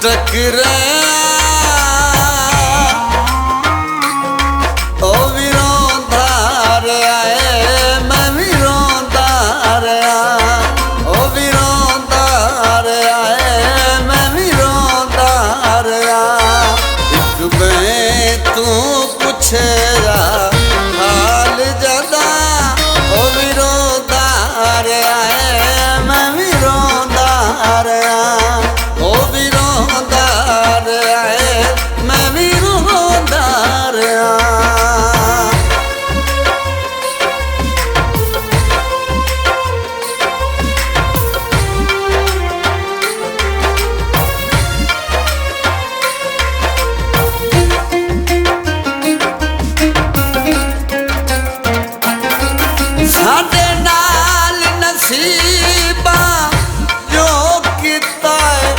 टकरा ओ भी रोंदा रहा है, मैं भी रोंदा रहा। ओ भी रोंदा रहा है, मैं भी रोंदा रहा। एक मैं तू पुछेगा हाल जदा, ओ भी रोंदा रहा है, मैं भी रोंदा रहा। ओ भी रोंदा रहा है, मैं भी रोंदा रहा। साडे नाल नसीबा जो कीता है,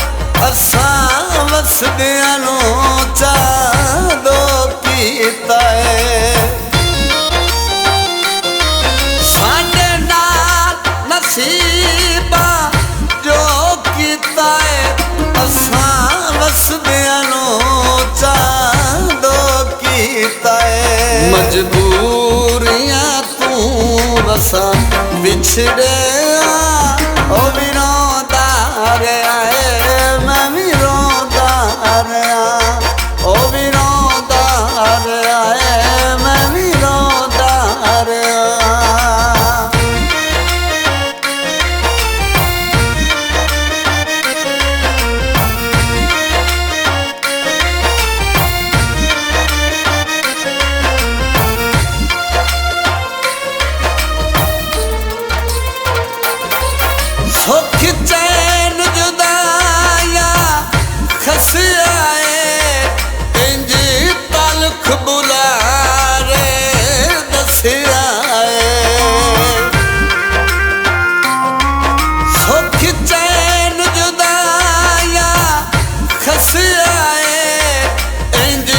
असां वसदियां नूं चादो कीता है। साडे नाल नसीबा जो कीता है, असां वसदियां नूं चादो कीता है। मजबूरियां बसा बिछड़े ओ भी रोंदा रहा है, मैं भी रोंदा रहा। ओ भी रोंदा रहा है, मैं भी रोंदा रहा। सुख चैन जुदाया खस आए, इंज तलख बुलारे दस आए। सुख चैन जुदाया खस आए, इंज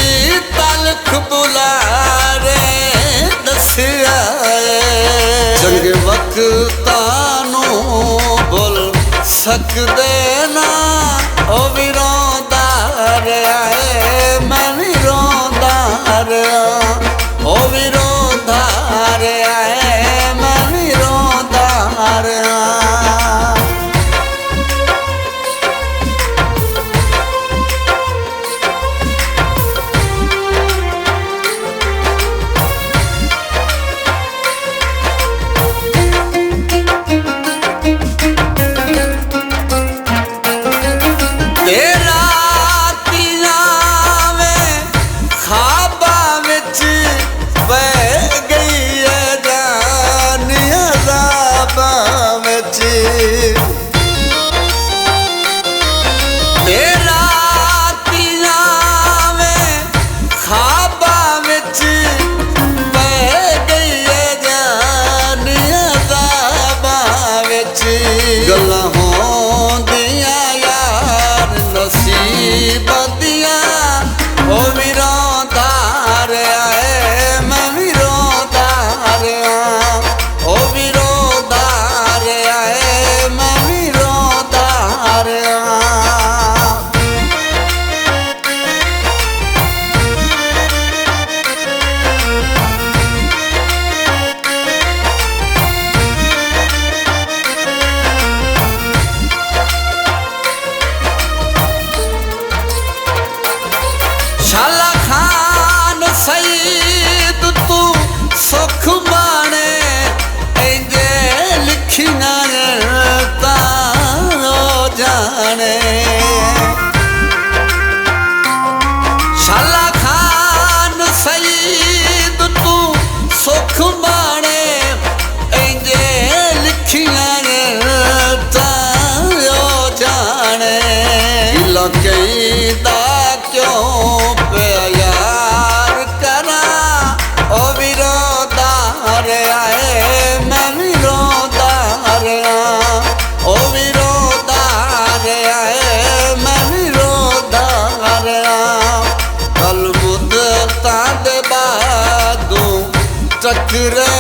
तलख बुलारे दस आए। चंगे वक्तां नूं बोल सकदे ना, ओ भी रोंदा रहा है, मैं भी रोंदा रहा। ओ भी रोंदा रहा है, मैं भी रोंदा रहा। गल्लां होंदियां यार नसीबां दियां, ओ भी रोंदा रहा है, मैं भी रोंदा रहा। ओ भी रोंदा रहा है, मैं भी रोंदा रहा। शाला खान सईद तू सुख माने, इंजे लिखियां तां ओ जाने। शाला खान सईद तू सुख माने, इंजे लिखियां तां ओ जाने। लकईदा क्यों प्यार करा, ओ भी रोंदा रहा है, मैं भी रोंदा रहा। ओ भी रोंदा रहा है, मैं भी रोंदा रहा। कल मुद्दतां दे बादों टकरे